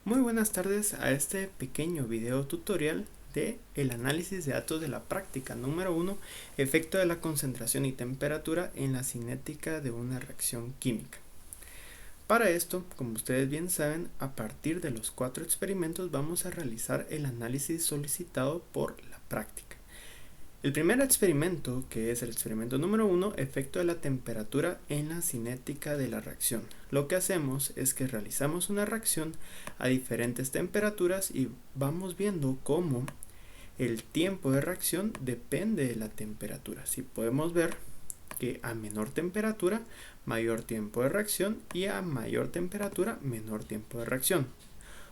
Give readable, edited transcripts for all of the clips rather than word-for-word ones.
Muy buenas tardes a este pequeño video tutorial de el análisis de datos de la práctica número 1, efecto de la concentración y temperatura en la cinética de una reacción química. Para esto, como ustedes bien saben, a partir de los 4 experimentos vamos a realizar el análisis solicitado por la práctica. El primer experimento, que es el experimento número 1, efecto de la temperatura en la cinética de la reacción. Lo que hacemos es que realizamos una reacción a diferentes temperaturas y vamos viendo cómo el tiempo de reacción depende de la temperatura. Si podemos ver que a menor temperatura, mayor tiempo de reacción y a mayor temperatura, menor tiempo de reacción.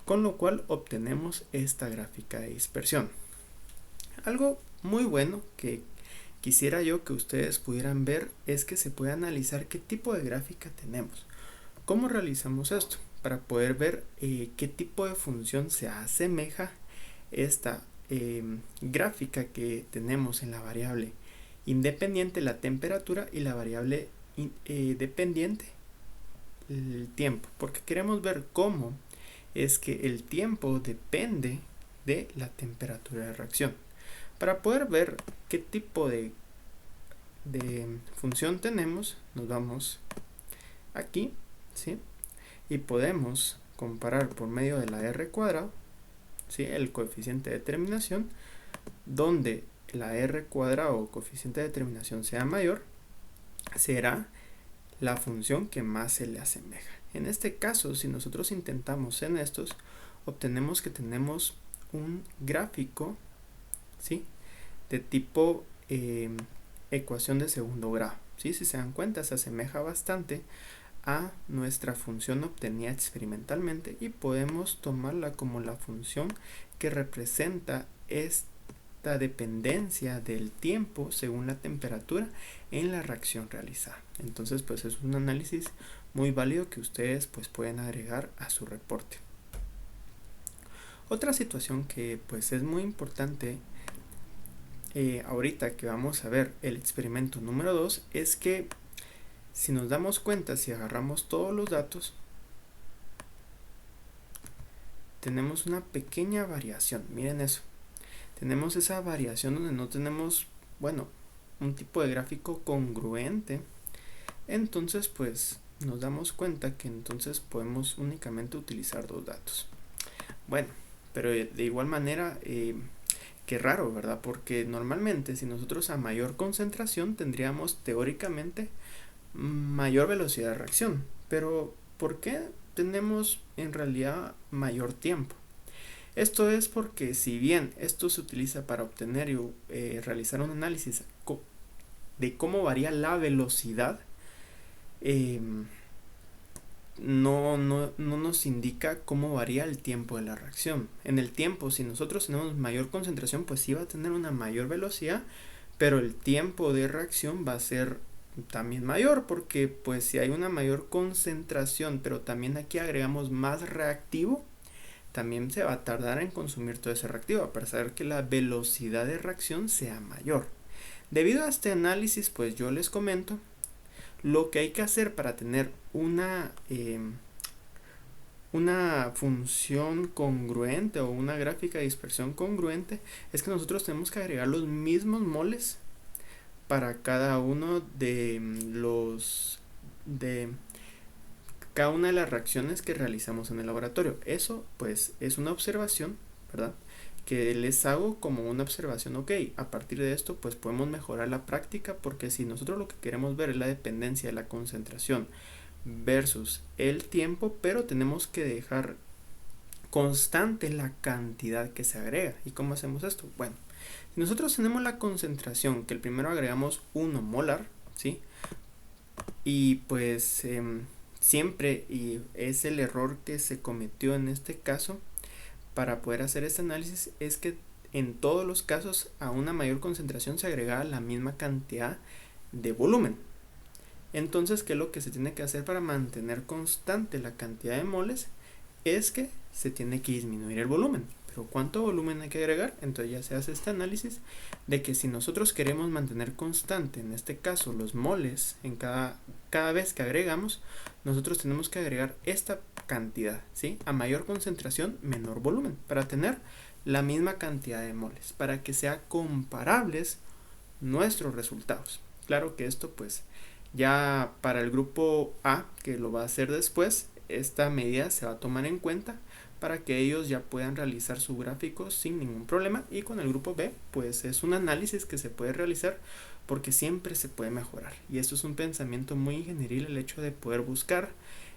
Con lo cual obtenemos esta gráfica de dispersión. Algo muy bueno que quisiera yo que ustedes pudieran ver es que se puede analizar qué tipo de gráfica tenemos. ¿Cómo realizamos esto? Para poder ver qué tipo de función se asemeja esta gráfica que tenemos en la variable independiente, la temperatura, y la variable dependiente, el tiempo. Porque queremos ver cómo es que el tiempo depende de la temperatura de reacción. Para poder ver qué tipo de función tenemos, nos vamos aquí, ¿sí? Y podemos comparar por medio de la r cuadrado, ¿sí? El coeficiente de determinación, donde la r cuadrado o coeficiente de determinación sea mayor, será la función que más se le asemeja. En este caso, si nosotros intentamos en estos, obtenemos que tenemos un gráfico, ¿sí? De tipo ecuación de segundo grado, ¿sí? Si se dan cuenta, se asemeja bastante a nuestra función obtenida experimentalmente y podemos tomarla como la función que representa esta dependencia del tiempo según la temperatura en la reacción realizada. Entonces, pues es un análisis muy válido que ustedes pues pueden agregar a su reporte. Otra situación que pues es muy importante ahorita que vamos a ver el experimento número 2 es que si nos damos cuenta, si agarramos todos los datos, tenemos una pequeña variación. Miren eso, tenemos esa variación donde no tenemos, bueno, un tipo de gráfico congruente. Entonces pues nos damos cuenta que entonces podemos únicamente utilizar dos datos. Bueno, pero de igual manera qué raro, ¿verdad? Porque normalmente si nosotros a mayor concentración tendríamos teóricamente mayor velocidad de reacción. Pero ¿por qué tenemos en realidad mayor tiempo? Esto es porque si bien esto se utiliza para obtener y realizar un análisis de cómo varía la velocidad, no nos indica cómo varía el tiempo de la reacción. En el tiempo, si nosotros tenemos mayor concentración, pues sí va a tener una mayor velocidad, pero el tiempo de reacción va a ser también mayor, porque pues si hay una mayor concentración, pero también aquí agregamos más reactivo, también se va a tardar en consumir todo ese reactivo, a pesar que la velocidad de reacción sea mayor. Debido a este análisis, pues yo les comento lo que hay que hacer para tener una función congruente o una gráfica de dispersión congruente es que nosotros tenemos que agregar los mismos moles para cada uno de cada una de las reacciones que realizamos en el laboratorio. Eso pues es una observación, ¿verdad?, que les hago como una observación. Ok, a partir de esto pues podemos mejorar la práctica, porque si nosotros lo que queremos ver es la dependencia de la concentración versus el tiempo, pero tenemos que dejar constante la cantidad que se agrega. ¿Y cómo hacemos esto? Bueno, si nosotros tenemos la concentración, que el primero agregamos 1 molar, ¿sí? Y pues siempre, y es el error que se cometió en este caso para poder hacer este análisis, es que en todos los casos a una mayor concentración se agregaba la misma cantidad de volumen. Entonces, ¿qué es lo que se tiene que hacer para mantener constante la cantidad de moles? Es que se tiene que disminuir el volumen. pero ¿cuánto volumen hay que agregar? Entonces ya se hace este análisis de que si nosotros queremos mantener constante, en este caso los moles, en cada vez que agregamos, nosotros tenemos que agregar esta cantidad, ¿sí? A mayor concentración, menor volumen, para tener la misma cantidad de moles, para que sean comparables nuestros resultados. Claro que esto pues ya para el grupo A, que lo va a hacer después, esta medida se va a tomar en cuenta para que ellos ya puedan realizar su gráfico sin ningún problema. Y con el grupo B pues es un análisis que se puede realizar porque siempre se puede mejorar, y esto es un pensamiento muy ingenieril, el hecho de poder buscar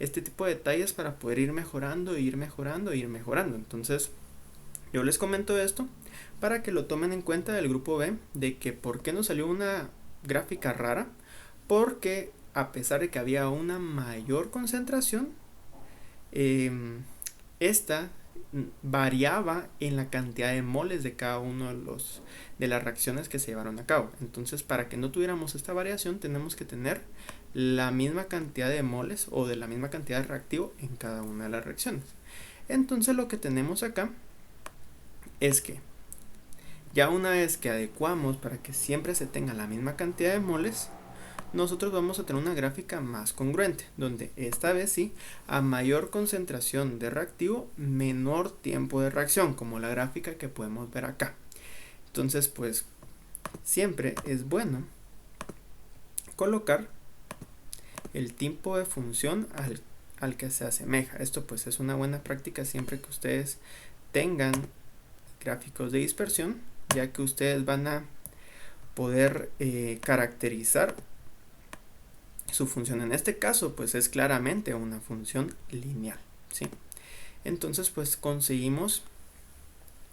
este tipo de detalles para poder ir mejorando, ir mejorando, ir mejorando. Entonces yo les comento esto para que lo tomen en cuenta del grupo B, de que por qué nos salió una gráfica rara, porque a pesar de que había una mayor concentración, esta variaba en la cantidad de moles de cada uno de las reacciones que se llevaron a cabo. Entonces, para que no tuviéramos esta variación, tenemos que tener la misma cantidad de moles o de la misma cantidad de reactivo en cada una de las reacciones. Entonces, lo que tenemos acá es que ya una vez que adecuamos para que siempre se tenga la misma cantidad de moles, nosotros vamos a tener una gráfica más congruente, donde esta vez sí, a mayor concentración de reactivo, menor tiempo de reacción, como la gráfica que podemos ver acá. Entonces, pues, siempre es bueno colocar el tiempo de función al que se asemeja. Esto pues es una buena práctica siempre que ustedes tengan gráficos de dispersión, ya que ustedes van a poder caracterizar su función. En este caso pues es claramente una función lineal, ¿sí? Entonces pues conseguimos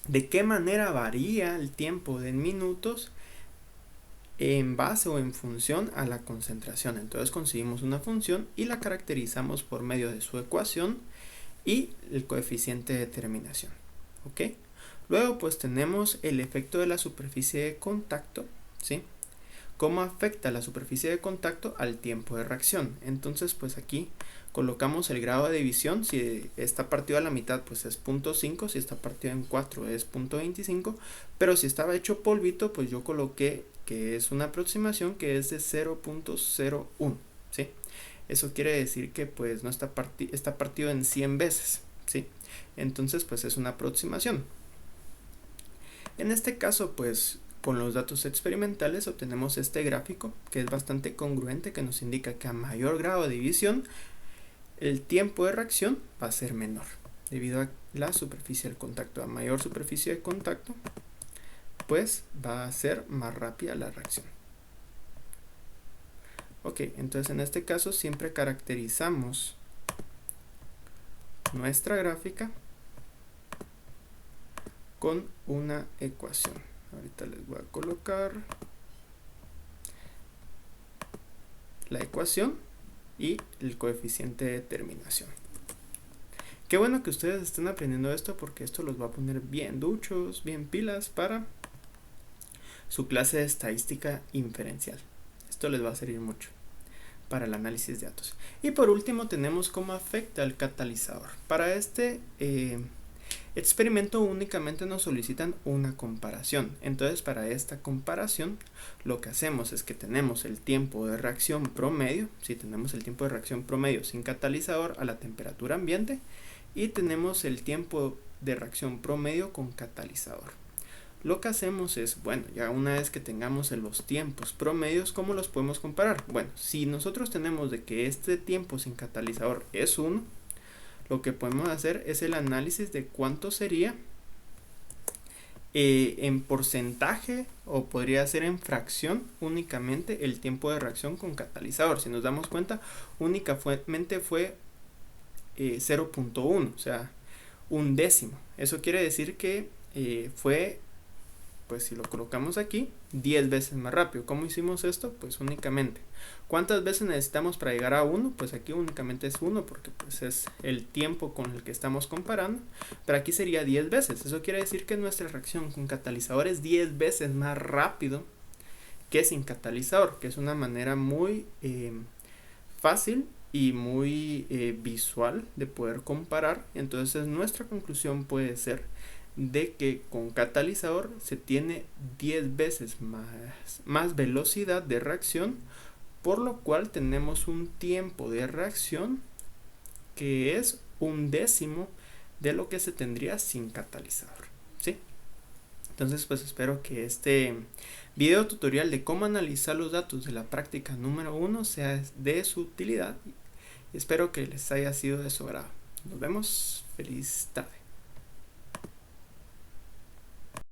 de qué manera varía el tiempo de minutos en base o en función a la concentración. Entonces conseguimos una función y la caracterizamos por medio de su ecuación y el coeficiente de terminación, ¿ok? Luego pues tenemos el efecto de la superficie de contacto, ¿sí? ¿Cómo afecta la superficie de contacto al tiempo de reacción? Entonces pues aquí colocamos el grado de división. Si está partido a la mitad pues es 0.5, si está partido en 4 es 0.25, pero si estaba hecho polvito pues yo coloqué que es una aproximación que es de 0.01, ¿sí? Eso quiere decir que pues no está partido en 100 veces, ¿sí? Entonces pues es una aproximación. En este caso pues con los datos experimentales obtenemos este gráfico que es bastante congruente, que nos indica que a mayor grado de división el tiempo de reacción va a ser menor debido a la superficie del contacto. A mayor superficie de contacto pues va a ser más rápida la reacción. Ok, entonces en este caso siempre caracterizamos nuestra gráfica con una ecuación. Ahorita les voy a colocar la ecuación y el coeficiente de terminación. Qué bueno que ustedes estén aprendiendo esto, porque esto los va a poner bien duchos, bien pilas para su clase de estadística inferencial. Esto les va a servir mucho para el análisis de datos. Y por último tenemos cómo afecta el catalizador. Para este experimento únicamente nos solicitan una comparación. Entonces para esta comparación lo que hacemos es que tenemos el tiempo de reacción promedio, si tenemos el tiempo de reacción promedio sin catalizador a la temperatura ambiente, y tenemos el tiempo de reacción promedio con catalizador. Lo que hacemos es, bueno, ya una vez que tengamos los tiempos promedios, ¿cómo los podemos comparar? Bueno, si nosotros tenemos de que este tiempo sin catalizador es 1, lo que podemos hacer es el análisis de cuánto sería en porcentaje, o podría ser en fracción únicamente, el tiempo de reacción con catalizador. Si nos damos cuenta, únicamente fue 0.1, o sea, un décimo. Eso quiere decir que fue, pues si lo colocamos aquí, 10 veces más rápido. ¿Cómo hicimos esto? Pues únicamente. ¿Cuántas veces necesitamos para llegar a 1? Pues aquí únicamente es 1, porque pues es el tiempo con el que estamos comparando. Pero aquí sería 10 veces. Eso quiere decir que nuestra reacción con catalizador es 10 veces más rápido que sin catalizador, que es una manera muy fácil y muy visual de poder comparar. Entonces nuestra conclusión puede ser de que con catalizador se tiene 10 veces más velocidad de reacción, por lo cual tenemos un tiempo de reacción que es 1/10 de lo que se tendría sin catalizador, ¿sí? Entonces pues espero que este video tutorial de cómo analizar los datos de la práctica número 1 sea de su utilidad. Espero que les haya sido de su agrado. Nos vemos. Feliz tarde.